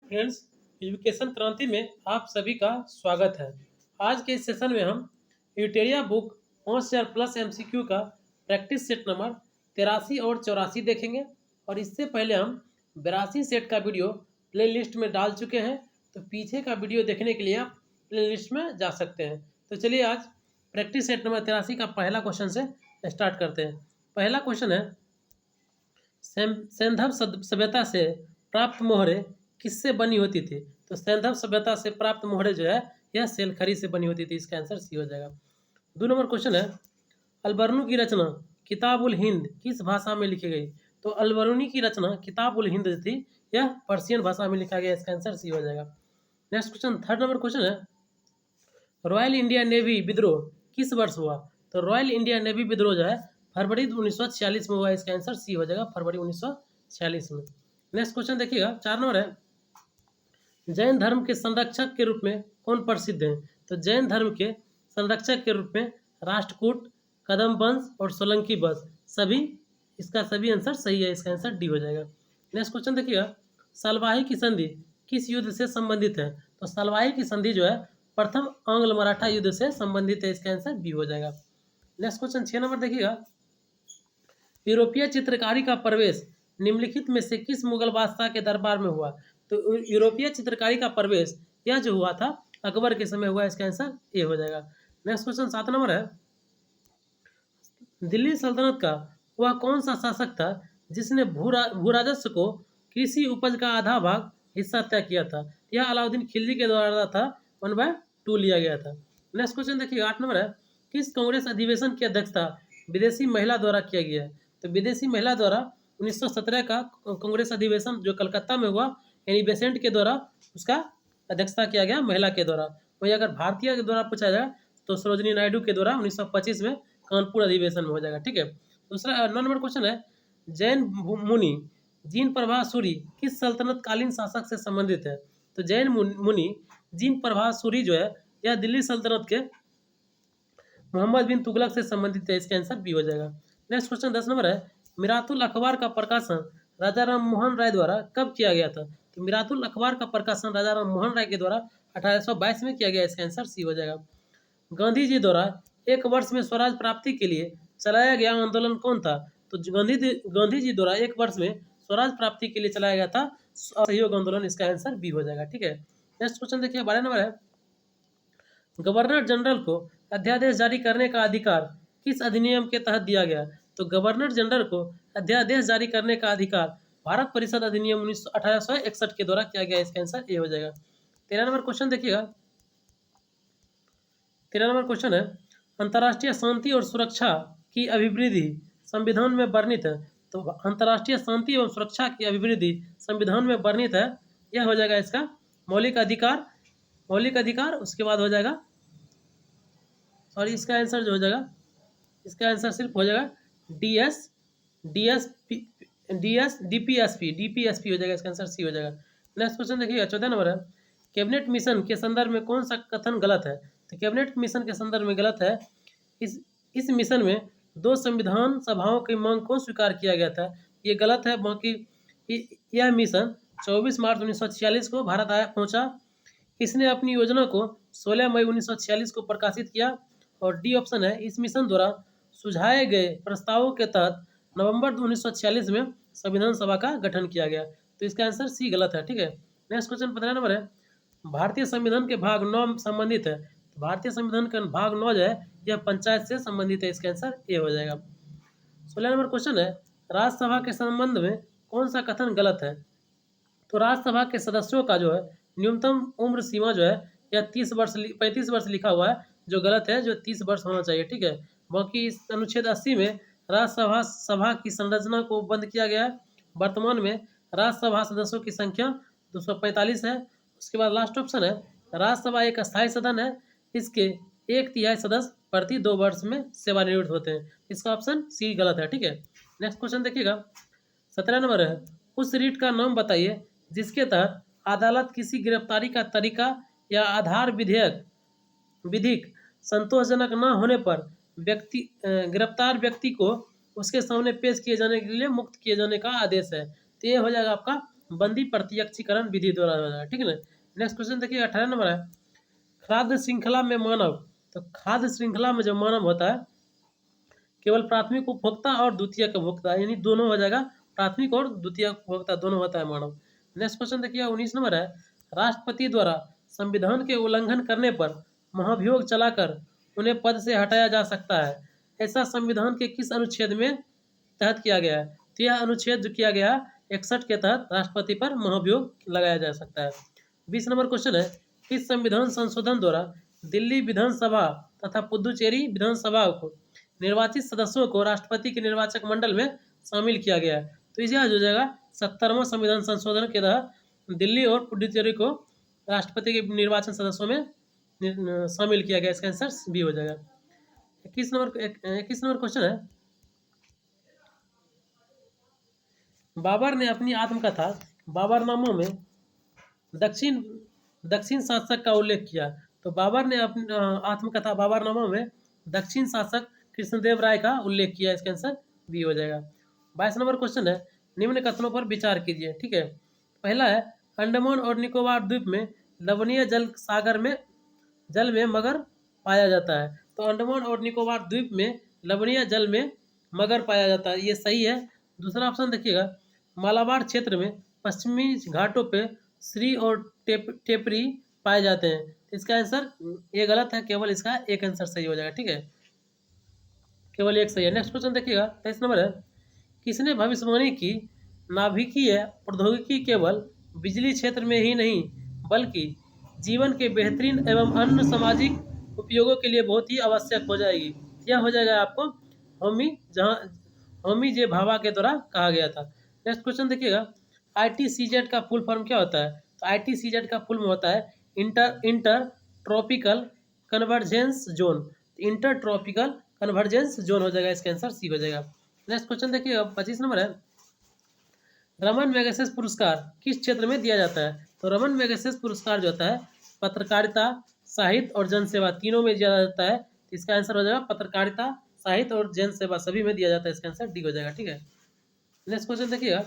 Friends, education क्रांति में आप सभी का स्वागत है। आज के इस सेशन में हम यूटेरिया बुक 5000 प्लस एमसीक्यू का प्रैक्टिस सेट नंबर 83 और 84 देखेंगे। और इससे पहले हम 82 सेट का वीडियो प्लेलिस्ट में डाल चुके हैं, तो पीछे का वीडियो देखने के लिए आप प्लेलिस्ट में जा सकते हैं। तो चलिए आज प्रैक्टिस सेट नंबर 83 का पहला क्वेश्चन से स्टार्ट करते हैं। पहला क्वेश्चन है, सैंधव सभ्यता से प्राप्त मोहरें किससे बनी होती थी? तो सैंधव सभ्यता से प्राप्त मोहरें जो है यह सेलखरी से बनी होती थी। इसका आंसर सी हो जाएगा। 2 नंबर क्वेश्चन है, अलबर्नू की रचना किताब उल हिंद किस भाषा में लिखी गई? तो अलबरूनी की रचना किताब उल हिंद थी, यह पर्शियन भाषा में लिखा गया। इसका आंसर सी हो जाएगा। Next question, 3rd number question है, रॉयल इंडिया नेवी विद्रोह किस वर्ष हुआ? तो रॉयल इंडिया नेवी विद्रोह जो है फरवरी 1946 में हुआ। इसका आंसर सी हो जाएगा, फरवरी 1946 में। नेक्स्ट क्वेश्चन देखिएगा, 4 नंबर है, जैन धर्म के संरक्षक के रूप में कौन प्रसिद्ध है? तो जैन धर्म के संरक्षक के रूप में राष्ट्रकूट, कदम वंश और सोलंकी वंश सभी, इसका सभी आंसर सही है। इसका आंसर डी हो जाएगा। नेक्स्ट क्वेश्चन देखिएगा, सलवाही की संधि किस युद्ध से संबंधित है? तो सलवाही की संधि जो है प्रथम आंग्ल मराठा युद्ध से संबंधित है। इसका आंसर बी हो जाएगा। नेक्स्ट क्वेश्चन 6 नंबर देखिएगा, यूरोपीय चित्रकारी का प्रवेश निम्नलिखित में से किस मुगल बादशाह के दरबार में हुआ? तो यूरोपीय चित्रकारी का प्रवेश यह जो हुआ था अकबर के समय हुआ। इसका आंसर ए हो जाएगा। नेक्स्ट क्वेश्चन 7 नंबर है, दिल्ली सल्तनत का वह कौन सा शासक था जिसने भू राजस्व को कृषि उपज का आधा भाग हिस्सा तय किया था? यह अलाउद्दीन खिलजी के द्वारा था, 1/2 लिया गया था। नेक्स्ट क्वेश्चन देखिए 8 नंबर है, किस कांग्रेस अधिवेशन की अध्यक्षता विदेशी महिला द्वारा किया गया है? तो विदेशी महिला द्वारा 1917 का कांग्रेस अधिवेशन जो कलकत्ता में हुआ, यानी बेसेंट के द्वारा उसका अध्यक्षता किया गया, महिला के द्वारा। वही अगर भारतीय के द्वारा पूछा जाए तो सरोजनी नायडू के द्वारा 1925 में कानपुर अधिवेशन में हो जाएगा। ठीक है। दूसरा 9 नंबर क्वेश्चन है, जैन मुनि जीन प्रभा सूरी किस सल्तनत कालीन शासक से संबंधित है? तो जैन मुनि जीन प्रभा सूरी जो है यह दिल्ली सल्तनत के मोहम्मद बिन तुगलक से संबंधित है। इसका आंसर बी हो जाएगा। नेक्स्ट क्वेश्चन 10 नंबर है, मिरातुल अखबार का प्रकाशन राजा राम मोहन राय द्वारा कब किया गया था? तो मिरातुल अखबार का प्रकाशन राजा राम मोहन राय के द्वारा 1822 में किया गया। इसका आंसर सी हो जाएगा। गांधी जी द्वारा 1 वर्ष में स्वराज प्राप्ति के लिए चलाया गया आंदोलन कौन था? तो गांधी जी द्वारा 1 वर्ष में स्वराज प्राप्ति के लिए चलाया गया था असहयोग आंदोलन। इसका आंसर बी हो जाएगा। ठीक है। नेक्स्ट क्वेश्चन देखिए 12 नंबर है, गवर्नर जनरल को अध्यादेश जारी करने का अधिकार किस अधिनियम के तहत दिया गया? तो गवर्नर जनरल को अध्यादेश जारी करने का अधिकार भारत परिषद अधिनियम 1861 के द्वारा किया गया। इसका आंसर ए हो जाएगा। 13 नंबर क्वेश्चन देखिएगा, 13 नंबर क्वेश्चन है, अंतर्राष्ट्रीय शांति और सुरक्षा की अभिवृद्धि संविधान में वर्णित है। तो अंतर्राष्ट्रीय शांति एवं सुरक्षा की अभिवृद्धि संविधान में वर्णित है, यह हो जाएगा इसका मौलिक अधिकार। उसके बाद हो जाएगा, और इसका आंसर जो हो जाएगा, इसका आंसर सिर्फ हो जाएगा डीपीएसपी हो जाएगा। इसका आंसर सी हो जाएगा। नेक्स्ट क्वेश्चन देखिएगा 14 नंबर है, कैबिनेट मिशन के संदर्भ में कौन सा कथन गलत है? तो कैबिनेट मिशन के संदर्भ में गलत है, इस मिशन में 2 संविधान सभाओं की मांग को स्वीकार किया गया था, ये गलत है। बाकी यह मिशन 24 मार्च 1946 को भारत पहुंचा। इसने अपनी योजना को 16 मई 1946 को प्रकाशित किया। और डी ऑप्शन है, इस मिशन द्वारा सुझाए गए प्रस्तावों के तहत नवंबर 1946 में संविधान सभा का गठन किया गया। तो इसका आंसर सी गलत है। ठीक है। नेक्स्ट क्वेश्चन 15 नंबर है, भारतीय संविधान के भाग 9 संबंधित है। तो भारतीय संविधान का भाग 9 जो है यह पंचायत से संबंधित है। इसका आंसर ए हो जाएगा। 16 नंबर क्वेश्चन है, राज्यसभा के संबंध में कौन सा कथन गलत है? तो राज्यसभा के सदस्यों का जो है न्यूनतम उम्र सीमा जो है यह 35 वर्ष लिखा हुआ है, जो गलत है, जो 30 वर्ष होना चाहिए। ठीक है। बाकी इस अनुच्छेद 80 में राज्यसभा की संरचना को बंद किया गया है। वर्तमान में राज्यसभा सदस्यों की संख्या 245 है। उसके बाद लास्ट ऑप्शन है, राज्यसभा एक अस्थायी सदन है, इसके 1/3 सदस्य प्रति 2 वर्ष में सेवानिवृत्त होते हैं। इसका ऑप्शन सी गलत है। ठीक है। नेक्स्ट क्वेश्चन देखिएगा 17 नंबर है, उस रीट का नाम बताइए जिसके तहत अदालत किसी गिरफ्तारी का तरीका या आधार विधिक संतोषजनक न होने पर गिरफ्तार व्यक्ति को उसके सामने पेश किए जाने के लिए मुक्त किए जाने का आदेश है। तो ये हो जाएगा आपका बंदी प्रत्यक्षीकरण विधि द्वारा हो जाएगा, ठीक है ना। नेक्स्ट क्वेश्चन देखिए 18 नंबर है, खाद्य श्रृंखला में मानव। तो खाद्य श्रृंखला में जो मानव होता है केवल प्राथमिक उपभोक्ता और द्वितीयक उपभोक्ता, यानी दोनों हो जाएगा, प्राथमिक और द्वितीयक उपभोक्ता दोनों होता है मानव। नेक्स्ट क्वेश्चन देखिए 19 नंबर है, राष्ट्रपति द्वारा संविधान के उल्लंघन करने पर महाभियोग चलाकर उन्हें पद से हटाया जा सकता है, ऐसा संविधान के किस अनुच्छेद में तहत किया गया है। तो यह अनुच्छेद जो किया गया 61 के तहत राष्ट्रपति पर महाभियोग लगाया जा सकता है। 20 नंबर क्वेश्चन है, इस संविधान संशोधन द्वारा दिल्ली विधानसभा तथा पुदुचेरी विधानसभा को निर्वाचित सदस्यों को राष्ट्रपति के निर्वाचक मंडल में शामिल किया गया है। तो इसे आज हो जाएगा 70वां संविधान संशोधन के तहत दिल्ली और पुडुचेरी को राष्ट्रपति के निर्वाचन सदस्यों में शामिल किया गया। इसका आंसर बी हो जाएगा। 21 नंबर क्वेश्चन है, बाबर ने अपनी आत्मकथा बाबरनामा में दक्षिण शासक का उल्लेख किया। तो बाबर ने अपनी आत्मकथा बाबरनामा में दक्षिण शासक कृष्णदेव राय का उल्लेख किया। इसका आंसर बी हो जाएगा। 22 नंबर क्वेश्चन है, निम्न कथनों पर विचार कीजिए, ठीक है। पहला है, अंडमान और निकोबार द्वीप में लवणीय जल में मगर पाया जाता है। तो अंडमान और निकोबार द्वीप में लवणीय जल में मगर पाया जाता है, ये सही है। दूसरा ऑप्शन देखिएगा, मालाबार क्षेत्र में पश्चिमी घाटों पे श्री और टेपरी पाए जाते हैं। इसका आंसर ये गलत है, केवल इसका एक आंसर सही हो जाएगा, ठीक है, केवल एक सही है। नेक्स्ट क्वेश्चन देखिएगा 23 नंबर है, किसने भविष्यवाणी की नाभिकीय प्रौद्योगिकी केवल बिजली क्षेत्र में ही नहीं बल्कि जीवन के बेहतरीन एवं अन्य सामाजिक उपयोगों के लिए बहुत ही आवश्यक हो जाएगी। यह हो जाएगा आपको होमी जे भाभा के द्वारा कहा गया था। नेक्स्ट क्वेश्चन देखिएगा, ITCZ का फुल फॉर्म क्या होता है। तो ITCZ का फुल होता है inter tropical convergence zone. Inter tropical convergence zone हो जाएगा, इसका आंसर सी हो जाएगा। नेक्स्ट क्वेश्चन देखिएगा 25 नंबर है, रमन मैगसेसे पुरस्कार किस क्षेत्र में दिया जाता है। तो रमन मैगसेसे पुरस्कार जो होता है पत्रकारिता, साहित्य और जनसेवा तीनों में दिया जाता है। तो इसका आंसर हो जाएगा पत्रकारिता, साहित्य और जनसेवा सभी में दिया जाता है। इसका आंसर डी हो जाएगा, ठीक है। नेक्स्ट क्वेश्चन देखिएगा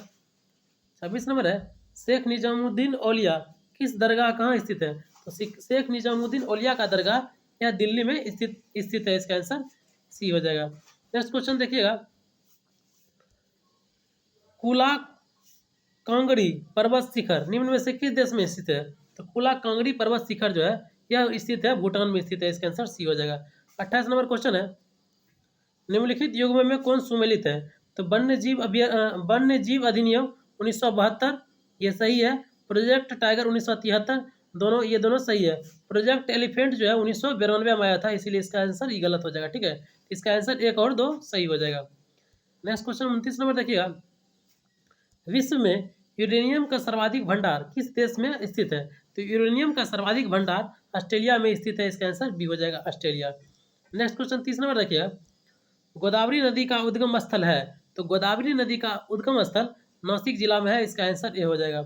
26 नंबर है, शेख निजामुद्दीन औलिया किस दरगाह कहाँ स्थित है। तो शेख निजामुद्दीन औलिया का दरगाह यह दिल्ली में स्थित है। इसका आंसर सी हो जाएगा। नेक्स्ट क्वेश्चन देखिएगा, कुला कांगड़ी पर्वत शिखर निम्न में से किस देश में स्थित है। तो कुला कांगड़ी पर्वत शिखर जो है यह स्थित है भूटान में स्थित है। इसका आंसर सी हो जाएगा। 28 नंबर क्वेश्चन है, निम्नलिखित युग्म में कौन सुमेलित है। तो वन्य जीव अधिनियम 1972 ये सही है। प्रोजेक्ट टाइगर 1973 दोनों सही है। प्रोजेक्ट एलिफेंट जो है 1992 में आया था, इसीलिए इसका आंसर ये गलत हो जाएगा, ठीक है। इसका आंसर 1 और 2 सही हो जाएगा। नेक्स्ट क्वेश्चन 29 नंबर देखिएगा, विश्व में यूरेनियम का सर्वाधिक भंडार किस देश में स्थित है। तो यूरेनियम का सर्वाधिक भंडार ऑस्ट्रेलिया में स्थित है। इसका आंसर बी हो जाएगा, ऑस्ट्रेलिया। नेक्स्ट क्वेश्चन 30 नंबर देखिएगा, गोदावरी नदी का उद्गम स्थल है। तो गोदावरी नदी का उद्गम स्थल नासिक जिला में है। इसका आंसर ए हो जाएगा।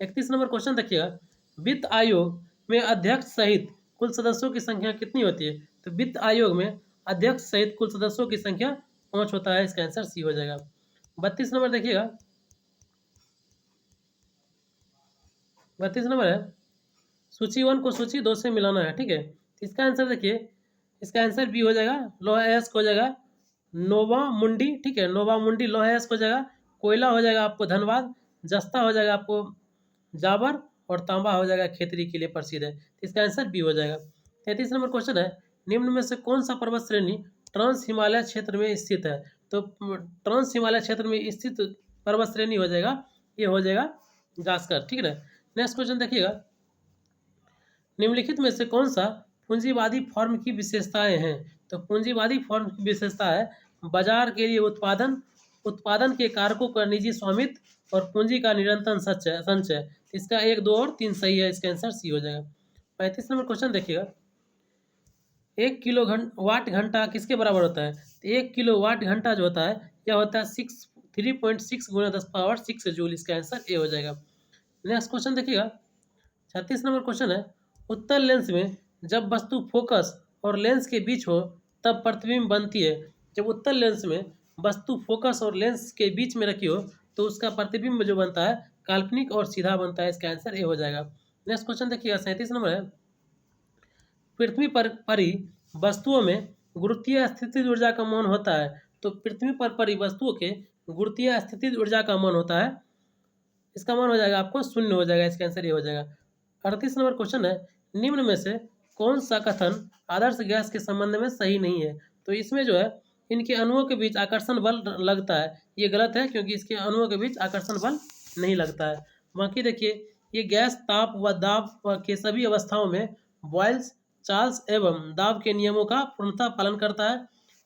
31 नंबर क्वेश्चन देखिएगा, वित्त आयोग में अध्यक्ष सहित कुल सदस्यों की संख्या कितनी होती है। तो वित्त आयोग में अध्यक्ष सहित कुल सदस्यों की संख्या 5 होता है। इसका आंसर सी हो जाएगा। 32 नंबर देखिएगा, 32 नंबर है, सूची 1 को सूची 2 से मिलाना है, ठीक है। इसका आंसर देखिए, इसका आंसर बी हो जाएगा, लोहायस्क हो जाएगा नोवा मुंडी, ठीक है, नोवा मुंडी लोहायस्क हो जाएगा। कोयला हो जाएगा आपको धनबाद, जस्ता हो जाएगा आपको जाबर और तांबा हो जाएगा खेतरी के लिए प्रसिद्ध है। इसका आंसर बी हो जाएगा। 33 नंबर क्वेश्चन है, निम्न में से कौन सा पर्वत श्रेणी ट्रांस हिमालय क्षेत्र में स्थित है। तो ट्रांस हिमालय क्षेत्र में स्थित पर्वत श्रेणी हो जाएगा, ये हो जाएगा जास्कर, ठीक है ना। नेक्स्ट क्वेश्चन देखिएगा, निम्नलिखित में से कौन सा पूंजीवादी फॉर्म की विशेषताएं हैं। तो पूंजीवादी फॉर्म की विशेषता है बाजार के लिए उत्पादन के कारकों का निजी स्वामित्व और पूंजी का निरंतर संचय। इसका 1, 2 और 3 सही है। इसका आंसर सी हो जाएगा। 35 नंबर क्वेश्चन देखिएगा, 1 किलो वाट घंटा किसके बराबर होता है। तो 1 किलो वाट घंटा जो होता है यह होता है 3.6 × 10⁻⁶ जूल। इसका आंसर ए हो जाएगा। नेक्स्ट क्वेश्चन देखिएगा, 36 नंबर क्वेश्चन है, उत्तल लेंस में जब वस्तु फोकस और लेंस के बीच हो तब प्रतिबिंब बनती है। जब उत्तल लेंस में वस्तु फोकस और लेंस के बीच में रखी हो तो उसका प्रतिबिंब जो बनता है काल्पनिक और सीधा बनता है, इसका आंसर ए हो जाएगा। नेक्स्ट क्वेश्चन देखिएगा 37 नंबर है, पृथ्वी पर परी वस्तुओं में गुरुत्वीय स्थितिज ऊर्जा का मान होता है। तो पृथ्वी पर परी वस्तुओं के गुरुत्वीय स्थितिज ऊर्जा का मान होता है, इसका मान हो जाएगा आपको 0 हो जाएगा, इसका आंसर ये हो जाएगा। 38 नंबर क्वेश्चन है, निम्न में से कौन सा कथन आदर्श गैस के संबंध में सही नहीं है। तो इसमें जो है इनके अणुओं के बीच आकर्षण बल लगता है, ये गलत है क्योंकि इसके अणुओं के बीच आकर्षण बल नहीं लगता है। बाकी देखिए ये गैस ताप व दाब के सभी अवस्थाओं में बॉयल्स चार्ल्स एवं दाब के नियमों का पूर्णतः पालन करता है।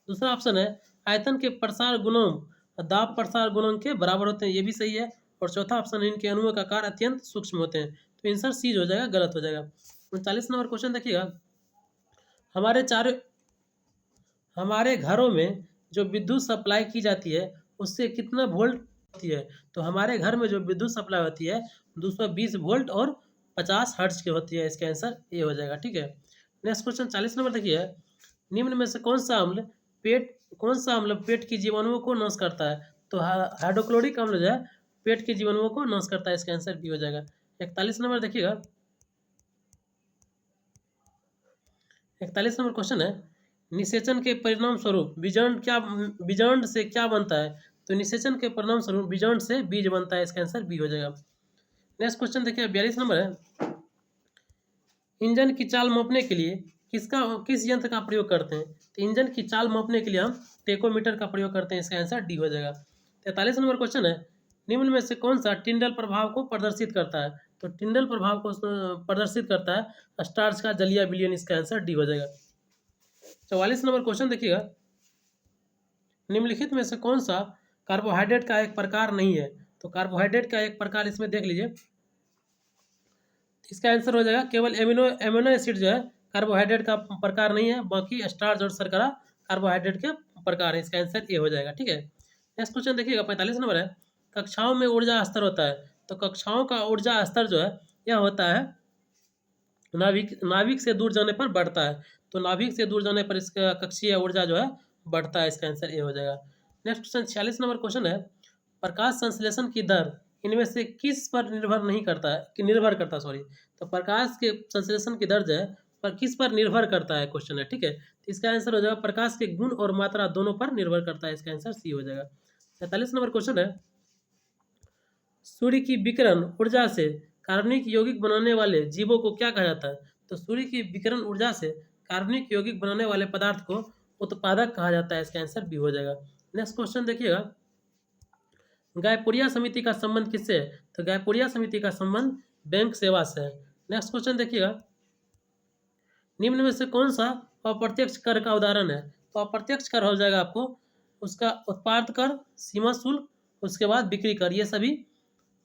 दूसरा ऑप्शन है आयतन के प्रसार गुणांक दाब प्रसार गुणांक के बराबर होते हैं, ये भी सही है। और चौथा ऑप्शन है इनके अणुओं का आकार अत्यंत सूक्ष्म होते हैं, तो आंसर सी हो जाएगा, गलत हो जाएगा। 39 नंबर क्वेश्चन देखिएगा, हमारे घरों में जो विद्युत सप्लाई की जाती है उससे कितना वोल्ट होती है। तो हमारे घर में जो विद्युत सप्लाई होती है 220 वोल्ट और 50 हर्ट्ज की होती है, इसका आंसर ए हो जाएगा, ठीक है। नेक्स्ट क्वेश्चन 40 नंबर देखिए, निम्न में से कौन सा अम्ल पेट की जीवाणुओं को नाश करता है। तो हाइड्रोक्लोरिक अम्ल जो है पेट के जीवाणुओं को नाश करता है, इसका आंसर बी हो जाएगा। 41 नंबर देखिएगा, 41 नंबर क्वेश्चन है, निषेचन के परिणाम स्वरूप बीजांड से क्या बनता है। तो निषेचन के परिणाम स्वरूप बीजांड से बीज बनता है, इसका आंसर बी हो जाएगा। नेक्स्ट क्वेश्चन देखिए 42 नंबर है, इंजन की चाल मापने के लिए किस यंत्र का प्रयोग करते हैं। तो इंजन की चाल मापने के लिए हम टेकोमीटर का प्रयोग करते हैं, इसका आंसर डी हो जाएगा। 43 नंबर क्वेश्चन है, निम्न में से कौन सा टिंडल प्रभाव को प्रदर्शित करता है। तो टिंडल प्रभाव को प्रदर्शित करता है स्टार्च का जलीय विलयन, इसका आंसर डी हो जाएगा। 44 नंबर क्वेश्चन देखिएगा, निम्नलिखित में से कौन सा कार्बोहाइड्रेट का एक प्रकार नहीं है। तो कार्बोहाइड्रेट का एक प्रकार इसमें देख लीजिए, इसका आंसर हो जाएगा केवल एमिनो एसिड जो है कार्बोहाइड्रेट का प्रकार नहीं है, बाकी स्टार्च और शर्करा कार्बोहाइड्रेट के प्रकार है, इसका आंसर ए हो जाएगा, ठीक है। नेक्स्ट क्वेश्चन देखिएगा 45 नंबर है, कक्षाओं में ऊर्जा स्तर होता है। तो कक्षाओं का ऊर्जा स्तर जो है यह होता है नाभिक से दूर जाने पर बढ़ता है। तो नाभिक से दूर जाने पर इसका कक्षीय ऊर्जा जो है बढ़ता है, इसका आंसर ए हो जाएगा। नेक्स्ट क्वेश्चन 46 नंबर क्वेश्चन है, प्रकाश संश्लेषण की दर इनमें से किस पर निर्भर करता सॉरी। तो प्रकाश के संश्लेषण की दर जो है पर किस पर निर्भर करता है क्वेश्चन है, ठीक है। तो इसका आंसर हो जाएगा प्रकाश के गुण और मात्रा दोनों पर निर्भर करता है, इसका आंसर सी हो जाएगा। 47 नंबर क्वेश्चन है, सूर्य की विकिरण ऊर्जा से कार्बनिक यौगिक बनाने वाले जीवों को क्या कहा जाता है। तो सूर्य की विकिरण ऊर्जा से कार्बनिक यौगिक बनाने वाले पदार्थ को उत्पादक कहा जाता है, इसका आंसर बी हो जाएगा। नेक्स्ट क्वेश्चन देखिएगा, गायपुरिया समिति का संबंध किससे है। तो गायपुरिया समिति का संबंध बैंक सेवा से है। नेक्स्ट क्वेश्चन देखिएगा, निम्न में से कौन सा अप्रत्यक्ष कर का उदाहरण है। तो अप्रत्यक्ष कर हो जाएगा आपको उसका उत्पाद कर, सीमा शुल्क, उसके बाद बिक्री कर, ये सभी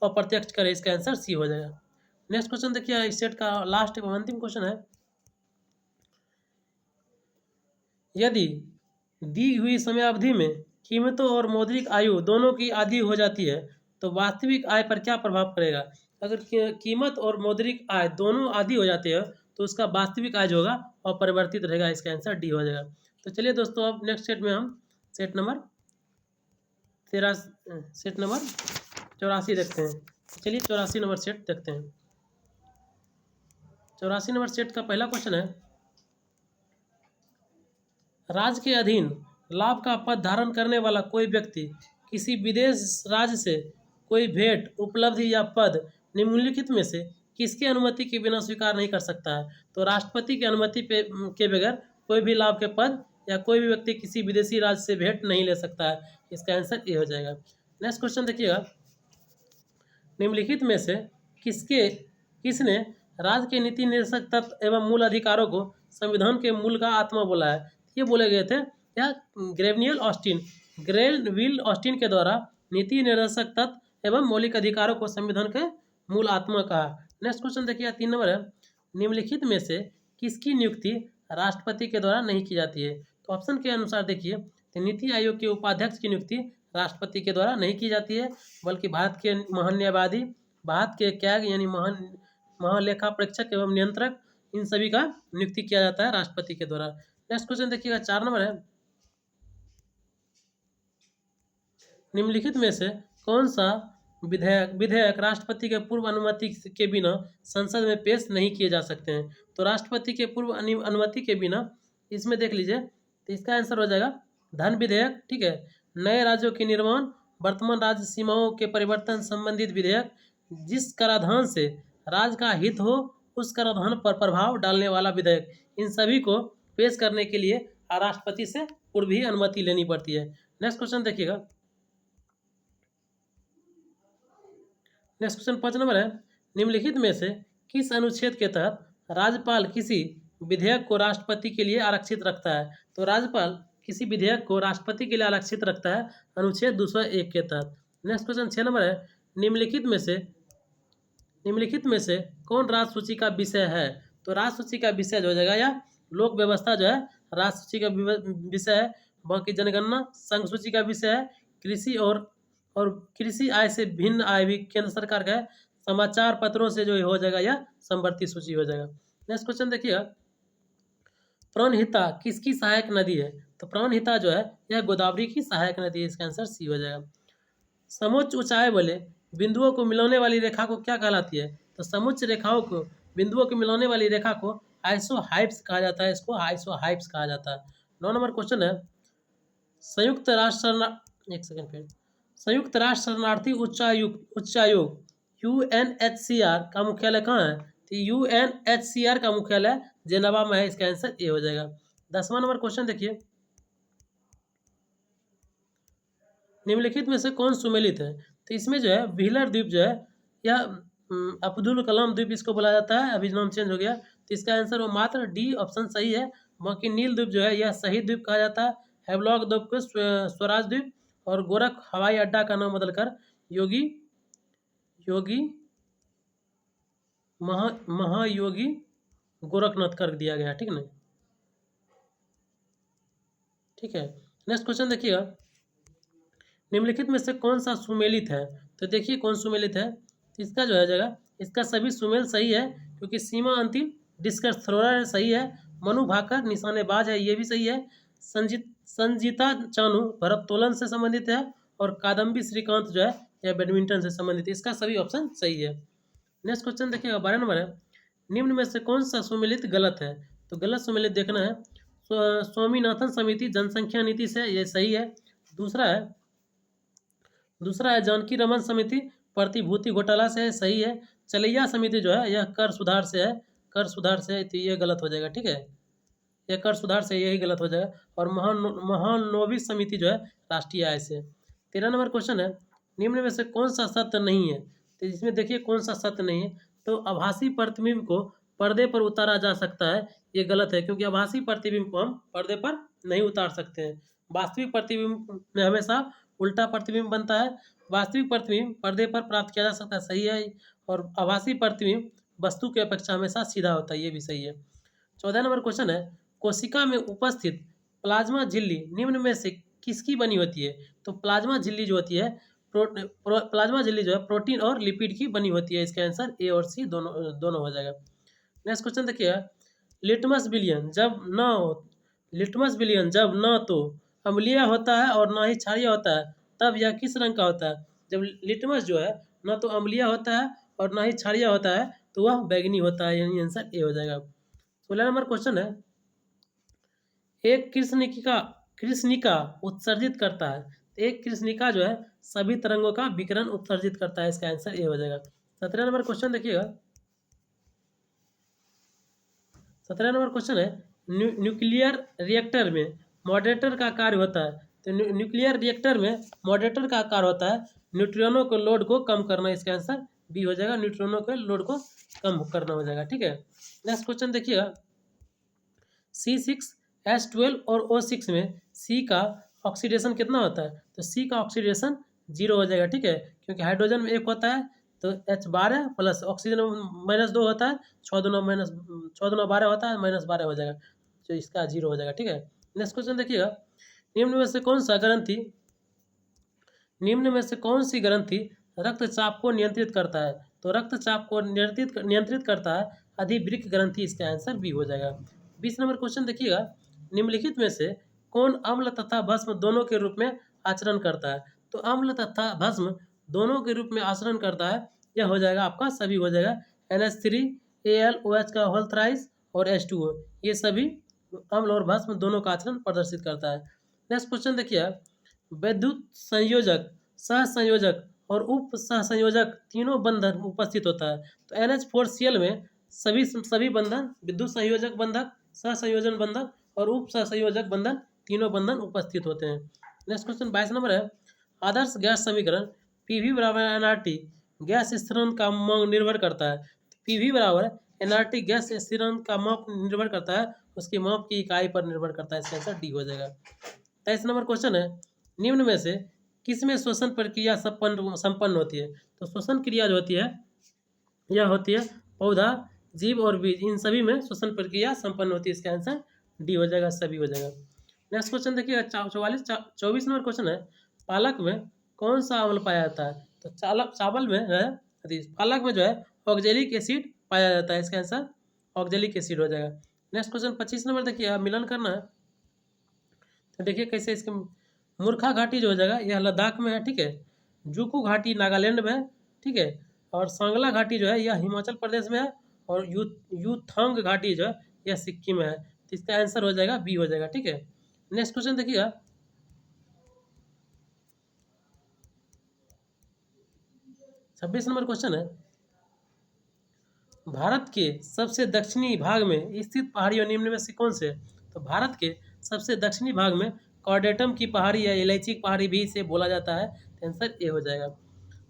अप्रत्यक्ष कर है, इसका आंसर सी हो जाएगा। नेक्स्ट क्वेश्चन देखिए इस सेट का लास्ट एवं अंतिम क्वेश्चन है, यदि दी हुई समय अवधि में कीमतों और मौद्रिक आयु दोनों की आधी हो जाती है तो वास्तविक आय पर क्या प्रभाव पड़ेगा। अगर कीमत और मौद्रिक आय दोनों आधी हो जाती है तो उसका वास्तविक आय जो होगा अपरिवर्तित रहेगा, इसका आंसर डी हो जाएगा। तो चलिए दोस्तों अब नेक्स्ट सेट में हम सेट नंबर 84 देखते हैं। चलिए 84 नंबर सेट देखते हैं। 84 नंबर सेट का पहला क्वेश्चन है, राज्य के अधीन लाभ का पद धारण करने वाला कोई व्यक्ति किसी विदेश राज्य से कोई भेंट, उपलब्धि या पद निम्नलिखित में से किसकी अनुमति के बिना स्वीकार नहीं कर सकता है। तो राष्ट्रपति की अनुमति के बगैर कोई भी लाभ के पद या कोई भी व्यक्ति किसी विदेशी राज्य से भेंट नहीं ले सकता है, इसका आंसर ए हो जाएगा। नेक्स्ट क्वेश्चन देखिएगा, निम्नलिखित में से किसने राज्य के नीति निर्देशक तत्व एवं मूल अधिकारों को संविधान के मूल का आत्मा बोला है। ये बोले गए थे या ग्रेवियल ऑस्टिन के द्वारा नीति निर्देशक तत्व एवं मौलिक अधिकारों को संविधान के मूल आत्मा कहा। नेक्स्ट क्वेश्चन देखिए 3 नंबर है, निम्नलिखित में से किसकी नियुक्ति राष्ट्रपति के द्वारा नहीं की जाती है। तो ऑप्शन के अनुसार देखिए तो नीति आयोग के उपाध्यक्ष की नियुक्ति राष्ट्रपति के द्वारा नहीं की जाती है, बल्कि भारत के महान्यायवादी, भारत के कैग यानी महालेखा परीक्षक एवं नियंत्रक, इन सभी का नियुक्ति किया जाता है राष्ट्रपति के द्वारा। नेक्स्ट क्वेश्चन देखिएगा 4 नंबर है, निम्नलिखित में से कौन सा विधेयक विधेयक राष्ट्रपति के पूर्व अनुमति के बिना संसद में पेश नहीं किए जा सकते हैं। तो राष्ट्रपति के पूर्व अनुमति के बिना, इसमें देख लीजिए, तो इसका आंसर हो जाएगा धन विधेयक। ठीक है, नए राज्यों के निर्माण, वर्तमान राज्य सीमाओं के परिवर्तन संबंधित विधेयक, जिस कराधान से राज्य का हित हो उस कराधान पर प्रभाव डालने वाला विधेयक, इन सभी को पेश करने के लिए राष्ट्रपति से पूर्व ही अनुमति लेनी पड़ती है। नेक्स्ट क्वेश्चन देखिएगा। नेक्स्ट क्वेश्चन 5 नंबर है, निम्नलिखित में से किस अनुच्छेद के तहत राज्यपाल किसी विधेयक को राष्ट्रपति के लिए आरक्षित रखता है? तो राज्यपाल किसी विधेयक को राष्ट्रपति के लिए आरक्षित रखता है अनुच्छेद 201 के तहत। नेक्स्ट क्वेश्चन 6 नंबर है, निम्नलिखित में से कौन राज्य सूची का विषय है? तो राज्य सूची का विषय जो हो जाएगा या लोक व्यवस्था जो है राज्य सूची का विषय है। बाकी जनगणना संघ सूची का विषय है। कृषि और कृषि आय से भिन्न आय भी केंद्र सरकार का है। समाचार पत्रों से जो हो जाएगा या समवर्ती सूची हो जाएगा। नेक्स्ट क्वेश्चन देखिएगा, प्राणहिता किसकी सहायक नदी है? तो प्राणहिता जो है यह गोदावरी की सहायक नदी है। इसका आंसर सी हो जाएगा। समोच्च ऊंचाई वाले बिंदुओं को मिलाने वाली रेखा को क्या कहलाती है? तो समोच्च रेखाओं को बिंदुओं को मिलाने वाली रेखा को आइसोहाइप्स कहा जाता है। इसको आइसोहाइप्स कहा जाता है। 9 नंबर क्वेश्चन है, संयुक्त राष्ट्र शरणार्थी उच्चायोग UNHCR का मुख्यालय कहाँ है? तो UNHCR का मुख्यालय जेनेवा में है। इसका आंसर ए हो जाएगा। 10वां नंबर क्वेश्चन देखिए, निम्नलिखित में से कौन सुमेलित है? तो इसमें जो है व्हीलर द्वीप जो है यह अब्दुल कलाम द्वीप इसको बोला जाता है। अभी नाम चेंज हो गया। तो इसका आंसर वो मात्र डी ऑप्शन सही है। बाकी नील द्वीप जो है यह शहीद द्वीप कहा जाता है। हैवलॉक द्वीप को स्वराज द्वीप, और गोरख हवाई अड्डा का नाम बदलकर महायोगी गोरखनाथ कर दिया गया। ठीक है, ठीक है। नेक्स्ट क्वेश्चन देखिएगा, निम्नलिखित में से कौन सा सुमेलित है? तो देखिए कौन सुमेलित है। इसका जो है जगह इसका सभी सुमेल सही है, क्योंकि सीमा अंतिम डिस्कस थ्रोअर सही है। मनु भाकर निशानेबाज है, ये भी सही है। संजीता चानू भरोत्तोलन से संबंधित है, और कादम्बी श्रीकांत जो है यह बैडमिंटन से संबंधित है। इसका सभी ऑप्शन सही है। नेक्स्ट क्वेश्चन देखिएगा, 12 नंबर है, निम्न में से कौन सा सुमेलित गलत है? तो गलत सुमेलित देखना है। स्वामीनाथन समिति जनसंख्या नीति से, ये सही है। दूसरा है जानकी रमन समिति प्रतिभूति घोटाला से, सही है। चलैया समिति जो है यह कर सुधार से है, तो ये गलत हो जाएगा। ठीक है, यह कर सुधार से, यही गलत हो जाएगा। और महानोविस समिति जो है राष्ट्रीय आय से। 13 नंबर क्वेश्चन है, निम्न में से कौन सा सत्य नहीं है? तो इसमें देखिए कौन सा सत्य नहीं है। तो आभासी प्रतिबिंब को पर्दे पर उतारा जा सकता है, ये गलत है, क्योंकि आभासी प्रतिबिंब को हम पर्दे पर नहीं उतार सकते हैं। वास्तविक प्रतिबिंब में हमेशा उल्टा प्रतिबिंब बनता है। वास्तविक प्रतिबिंब पर्दे पर प्राप्त किया जा सकता है, सही है। और आभासी प्रतिबिंब वस्तु की अपेक्षा हमेशा सीधा होता है, ये भी सही है। 14 नंबर क्वेश्चन है, कोशिका में उपस्थित प्लाज्मा झिल्ली निम्न में से किसकी बनी होती है? तो प्लाज्मा झिल्ली जो होती है प्लाज्मा झिल्ली जो है प्रोटीन और लिपिड की बनी होती है। इसका आंसर ए और सी दोनों हो जाएगा। नेक्स्ट क्वेश्चन देखिए, लिटमस बिलियन जब न तो अम्लीय होता है और ना ही क्षारीय होता है, तब यह किस रंग का होता है? जब लिटमस जो है न तो अम्लीय होता है और ना ही क्षारीय होता है, तो वह बैगनी होता है, यानी आंसर ए हो जाएगा। 16 नंबर क्वेश्चन है, एक कृष्णिका उत्सर्जित करता है। एक कृष्णिका जो है सभी तरंगों का विकिरण उत्सर्जित करता है। इसका आंसर ए हो जाएगा। 17 नंबर क्वेश्चन देखिएगा, 17 नंबर क्वेश्चन है, न्यूक्लियर रिएक्टर में मॉडरेटर का कार्य होता है। तो न्यूक्लियर रिएक्टर में मॉडरेटर का कार्य होता है न्यूट्रॉनों को लोड को कम करना। इसका आंसर बी हो जाएगा, न्यूट्रॉनों के लोड को कम करना हो जाएगा। ठीक है, नेक्स्ट क्वेश्चन देखिएगा, C6H12 और O6 में C का ऑक्सीडेशन कितना होता है? तो C का ऑक्सीडेशन 0 हो जाएगा। ठीक है, क्योंकि हाइड्रोजन में 1 होता है, तो H12 प्लस ऑक्सीजन -2 होता है, 6 दूना 12 होता है, -12 हो जाएगा, तो इसका 0 हो जाएगा। ठीक है, नेक्स्ट क्वेश्चन देखिएगा, निम्न में से कौन सी ग्रंथि रक्तचाप को नियंत्रित करता है? तो रक्तचाप को नियंत्रित करता है अधिवृक्क ग्रंथि। इसका आंसर बी हो जाएगा। 20 नंबर क्वेश्चन देखिएगा, निम्नलिखित में से कौन अम्ल तथा भस्म दोनों के रूप में आचरण करता है? तो अम्ल तथा भस्म दोनों के रूप में आचरण करता है, यह हो जाएगा आपका सभी हो जाएगा NH3 AlOH का होल थ्राइस और H2O, ये सभी अम्ल और भस्म दोनों का आचरण प्रदर्शित करता है। नेक्स्ट क्वेश्चन देखिए, विद्युत संयोजक, सहसंयोजक और उप सहसंयोजक तीनों बंधन उपस्थित होता है। तो NH4Cl में सभी बंधन, विद्युत संयोजक बंधक, सहसंयोजन बंधक और उप सहसंयोजक बंधन, तीनों बंधन उपस्थित होते हैं। नेक्स्ट क्वेश्चन 22 नंबर है, आदर्श गैस समीकरण PV बराबर nRT गैस स्थिरांक का माप निर्भर करता है। PV बराबर nRT गैस स्थिरांक का माप निर्भर करता है, उसकी माप की इकाई पर निर्भर करता है। इसका आंसर डी हो जाएगा। 23 नंबर क्वेश्चन है, निम्न में से किसमें श्वसन प्रक्रिया संपन्न होती है। तो श्वसन क्रिया जो होती है यह होती है पौधा, जीव और बीज, इन सभी में श्वसन प्रक्रिया संपन्न होती है। इसका आंसर डी हो जाएगा, सभी हो जाएगा। नेक्स्ट क्वेश्चन देखिए 24 नंबर क्वेश्चन है, पालक में कौन सा अम्ल पाया जाता है। तो चावल में जो है, पालक में जो है ऑक्जेलिक एसिड पाया जाता है। इसका आंसर ऑक्जेलिक एसिड हो जाएगा। नेक्स्ट क्वेश्चन 25 नंबर देखिए, मिलन करना है। तो देखिए कैसे, इसके मूर्खा घाटी जो हो जाएगा यह लद्दाख में है, ठीक है। जुकू घाटी नागालैंड में है, ठीक है। और सांगला घाटी जो है यह हिमाचल प्रदेश में है। और यूथांग घाटी जो है यह सिक्किम में है। तो इसका आंसर हो जाएगा बी हो जाएगा, ठीक है। नेक्स्ट क्वेश्चन देखिएगा, 26 नंबर क्वेश्चन है, भारत के सबसे दक्षिणी भाग में स्थित पहाड़ियों निम्न में से कौन से। तो भारत के सबसे दक्षिणी भाग में कॉर्डेटम की पहाड़ी या इलायची की पहाड़ी भी इसे बोला जाता है। तो आंसर ए हो जाएगा।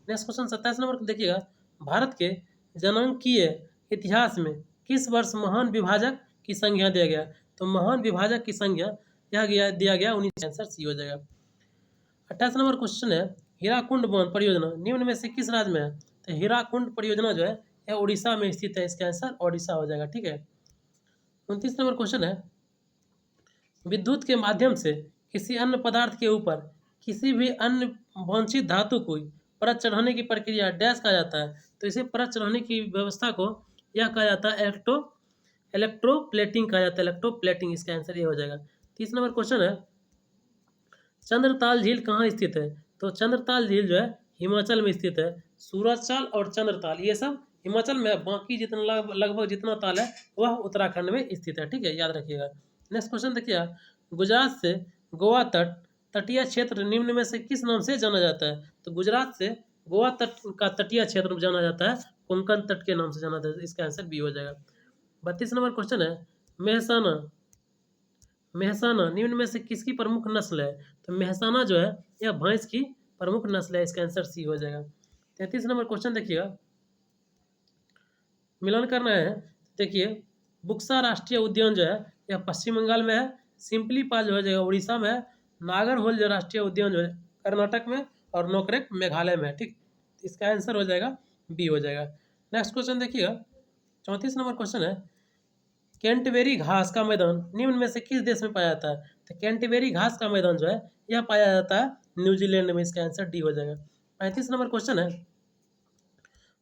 नेक्स्ट क्वेश्चन 27 नंबर देखिएगा, भारत के जनांकीय इतिहास में किस वर्ष महान विभाजक की संज्ञा दिया गया। तो महान विभाजक की संज्ञा दिया गया 19। आंसर सी हो जाएगा। 28 नंबर क्वेश्चन है, हीराकुंड बांध परियोजना निम्न में से किस राज्य में है। तो हीराकुंड परियोजना जो है यह उड़ीसा में स्थित है। इसका आंसर ओडिशा हो जाएगा, ठीक है। 29 नंबर क्वेश्चन है, विद्युत के माध्यम से किसी अन्य पदार्थ के ऊपर किसी भी अन्य वांछित धातु को परत चढ़ाने की प्रक्रिया डैश कहा जाता है। तो इसे परत चढ़ाने की व्यवस्था को यह कहा जाता है इलेक्ट्रोप्लेटिंग कहा जाता है, इलेक्ट्रोप्लेटिंग। इसका आंसर ये हो जाएगा। 30 नंबर क्वेश्चन है, चंद्रताल झील कहाँ स्थित है। तो चंद्रताल झील जो है हिमाचल में स्थित है। सूरजताल और चंद्रताल ये सब हिमाचल में, बाकी जितना लगभग जितना ताल है वह उत्तराखंड में स्थित है, ठीक है, याद रखिएगा। नेक्स्ट क्वेश्चन देखिए, गुजरात से गोवा तटीय क्षेत्र निम्न में से किस नाम से जाना जाता है। तो गुजरात से गोवा तट का तटीय क्षेत्र जाना जाता है कोंकण तट के नाम से जाना जाता है। इसका आंसर बी हो जाएगा। 32 नंबर क्वेश्चन है, मेहसाना निम्न में से किसकी प्रमुख नस्ल है। तो मेहसाना जो है यह भैंस की प्रमुख नस्ल है। इसका आंसर सी हो जाएगा। 33 नंबर क्वेश्चन देखिएगा, मिलन करना है। देखिए बुक्सा राष्ट्रीय उद्यान जो है यह पश्चिम बंगाल में है। सिंपली पाल जो है जगह उड़ीसा में है। नागरहोल जो राष्ट्रीय उद्यान जो है कर्नाटक में, और नोकरेक मेघालय में है, ठीक। इसका आंसर हो जाएगा बी हो जाएगा। नेक्स्ट क्वेश्चन देखिएगा, 34 नंबर क्वेश्चन है, कैंटबेरी घास का मैदान निम्न में से किस देश में पाया जाता है। तो कैंटबेरी घास का मैदान जो है यह पाया जाता है न्यूजीलैंड में। इसका आंसर डी हो जाएगा। 35 नंबर क्वेश्चन है,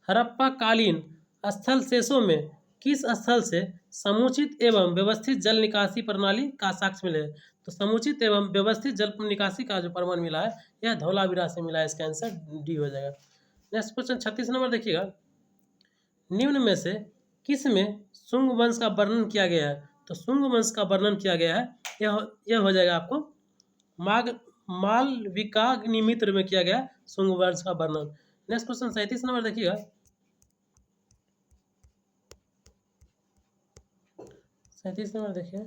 हड़प्पा कालीन स्थल शेषों में किस स्थल से समुचित एवं व्यवस्थित जल निकासी प्रणाली का साक्ष्य मिले। तो समुचित एवं व्यवस्थित जल निकासी का जो प्रमाण मिला है यह धौलावीरा से मिला है। इसका आंसर डी हो जाएगा। नेक्स्ट क्वेश्चन 36 नंबर देखिएगा, निम्न में से किस में शुंग वंश का वर्णन किया गया है। तो शुंग वंश का वर्णन किया गया है, यह हो जाएगा आपको मालविकाग्निमित्र में किया गया शुंग वंश का वर्णन। नेक्स्ट क्वेश्चन 37 नंबर देखिएगा, 37 नंबर देखिए,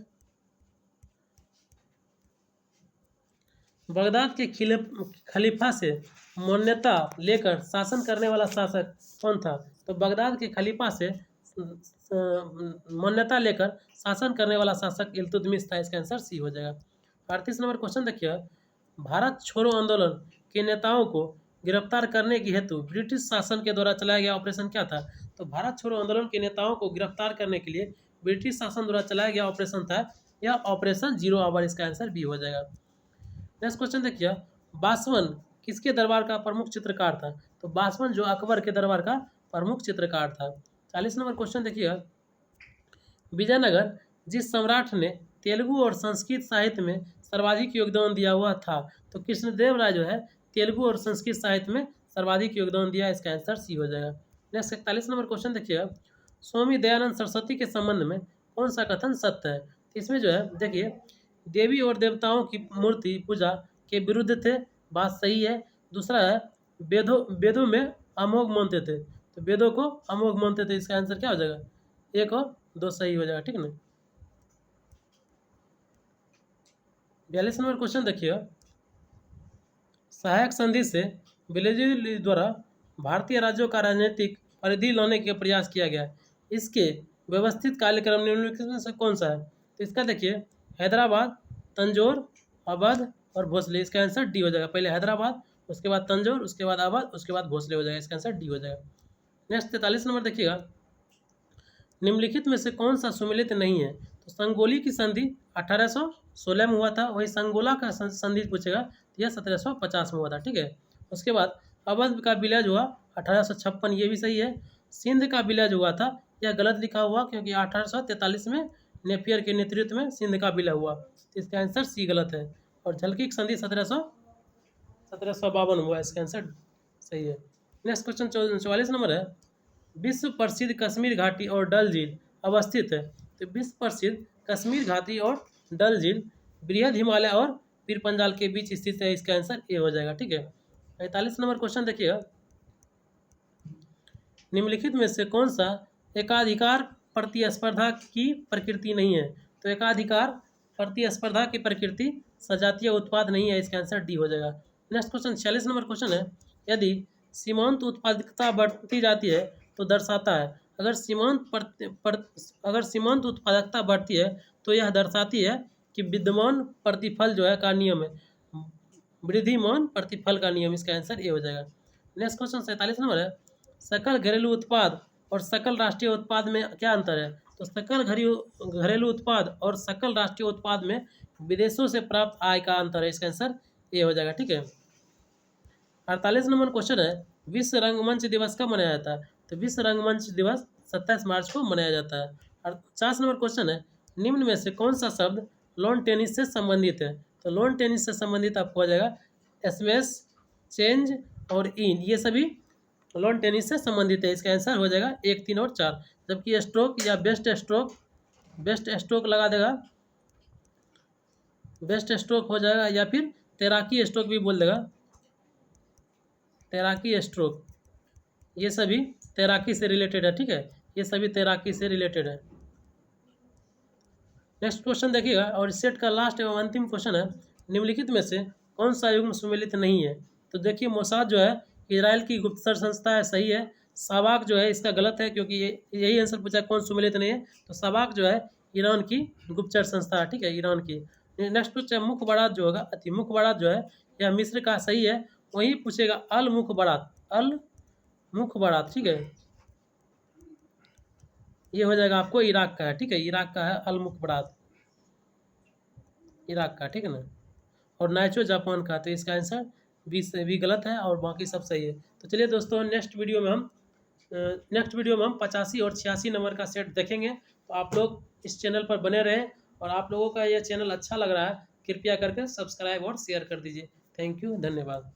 बगदाद के खलीफा से मान्यता लेकर शासन करने वाला शासक कौन था। तो बगदाद के खलीफा से मान्यता लेकर शासन करने वाला शासक इल्तुतमिश था। इसका आंसर सी हो जाएगा। 38 नंबर क्वेश्चन देखिए, भारत छोड़ो आंदोलन के नेताओं को गिरफ्तार करने की हेतु ब्रिटिश शासन के द्वारा चलाया गया ऑपरेशन क्या था। तो भारत छोड़ो आंदोलन के नेताओं को गिरफ्तार करने के लिए ब्रिटिश शासन द्वारा चलाया गया ऑपरेशन था यह ऑपरेशन 0 आवर। इसका आंसर बी हो जाएगा। नेक्स्ट क्वेश्चन देखिए, बासवन किसके दरबार का प्रमुख चित्रकार था। तो बासवन जो अकबर के दरबार का प्रमुख चित्रकार था। 40 नंबर क्वेश्चन देखिए, विजयनगर जिस सम्राट ने तेलुगु और संस्कृत साहित्य में सर्वाधिक योगदान दिया हुआ था। तो कृष्णदेव राय जो है तेलुगु और संस्कृत साहित्य में सर्वाधिक योगदान दिया, इसका आंसर सी हो जाएगा। नेक्स्ट 41 नंबर क्वेश्चन देखिएगा, स्वामी दयानंद सरस्वती के संबंध में कौन सा कथन सत्य है? इसमें जो है देखिए, देवी और देवताओं की मूर्ति पूजा के विरुद्ध थे, बात सही है। दूसरा है वेदों में अमोघ मानते थे, तो वेदों को अमोघ मानते थे, इसका आंसर क्या हो जाएगा? 1 और 2 सही हो जाएगा, ठीक है ना। 42 नंबर क्वेश्चन देखिएगा, सहायक संधि से विलेजी द्वारा भारतीय राज्यों का राजनीतिक परिधि लाने का प्रयास किया गया, इसके व्यवस्थित कार्यक्रम निम्नलिखित में से कौन सा है? तो इसका देखिए, हैदराबाद, तंजौर, अवध और भोसले, इसका आंसर डी हो जाएगा। पहले हैदराबाद, उसके बाद तंजौर, उसके बाद अवध, उसके बाद भोसले हो जाएगा, इसका आंसर डी हो जाएगा। नेक्स्ट 43 नंबर देखिएगा, निम्नलिखित में से कौन सा सुमेलित नहीं है? तो संगोली की संधि 1816 में हुआ था, वही संगोला का संधि पूछेगा तो यह 1750 में हुआ था, ठीक है। उसके बाद अवध का विलय हुआ 1856, ये भी सही है। सिंध का विलय हुआ था, यह गलत लिखा हुआ क्योंकि 1843 में नेपियर के नेतृत्व में सिंध का विलय हुआ, तो इसका आंसर सी गलत है। और झलकी की संधि 1752 हुआ, इसका आंसर सही है। नेक्स्ट क्वेश्चन 44 नंबर है, विश्व प्रसिद्ध कश्मीर घाटी और डल झील अवस्थित है, तो विश्व प्रसिद्ध कश्मीर घाटी और डल झील बृहद हिमालय और पीर पंजाल के बीच स्थित है, इसका आंसर ए हो जाएगा, ठीक है। 45 नंबर क्वेश्चन देखिएगा, निम्नलिखित में से कौन सा एकाधिकार प्रतिस्पर्धा की प्रकृति नहीं है? तो एकाधिकार प्रतिस्पर्धा की प्रकृति सजातीय उत्पाद नहीं है, इसका आंसर डी हो जाएगा। नेक्स्ट क्वेश्चन 46 नंबर क्वेश्चन है, यदि सीमांत उत्पादकता बढ़ती जाती है तो दर्शाता है, अगर सीमांत उत्पादकता बढ़ती है तो यह दर्शाती है कि विद्यमान प्रतिफल जो है का नियम है, वृद्धिमान प्रतिफल का नियम, इसका आंसर ए हो जाएगा। नेक्स्ट क्वेश्चन 47 नंबर है, सकल घरेलू उत्पाद और सकल राष्ट्रीय उत्पाद में क्या अंतर है? तो सकल घरेलू उत्पाद और सकल राष्ट्रीय उत्पाद में विदेशों से प्राप्त आय का अंतर है, इसका आंसर ए हो जाएगा, ठीक है। 48 नंबर क्वेश्चन है, विश्व रंगमंच दिवस कब मनाया जाता है? तो विश्व रंगमंच दिवस 27 मार्च को मनाया जाता है। और 50 नंबर क्वेश्चन है, निम्न में से कौन सा शब्द लॉन टेनिस से संबंधित है? तो लॉन टेनिस से संबंधित आपको हो जाएगा स्मैश, चेंज और इन, ये सभी लॉन टेनिस से संबंधित है, इसका आंसर हो जाएगा 1, 3 और 4। जबकि स्ट्रोक या बेस्ट स्ट्रोक लगा देगा, बेस्ट स्ट्रोक हो जाएगा, या फिर तैराकी स्ट्रोक भी बोल देगा, तैराकी स्ट्रोक, ये सभी तैराकी से रिलेटेड है, ठीक है, ये सभी तैराकी से रिलेटेड है। नेक्स्ट क्वेश्चन देखिएगा, और इस सेट का लास्ट एवं अंतिम क्वेश्चन है, निम्नलिखित में से कौन सा युग्म सुमेलित नहीं है? तो देखिए, मोसाद जो है इजराइल की गुप्तचर संस्था है, सही है। सबाक जो है इसका गलत है क्योंकि यही आंसर पूछा कौन सुमेलित नहीं है, तो सबाक जो है ईरान की गुप्तचर संस्था है, ठीक है, ईरान की। नेक्स्ट पूछा मुखबरात जो होगा, मुखबरात जो है यह मिस्र का, सही है। वही पूछेगा अल मुखबरात, ठीक है, ये हो जाएगा आपको इराक का है, ठीक है, इराक का है अल मुखबरात, इराक का, ठीक है ना। और नाइचो जापान का, तो इसका आंसर भी गलत है और बाकी सब सही है। तो चलिए दोस्तों, नेक्स्ट वीडियो में हम 85 और 86 नंबर का सेट देखेंगे। तो आप लोग इस चैनल पर बने रहें, और आप लोगों का यह चैनल अच्छा लग रहा है कृपया करके सब्सक्राइब और शेयर कर दीजिए। थैंक यू, धन्यवाद।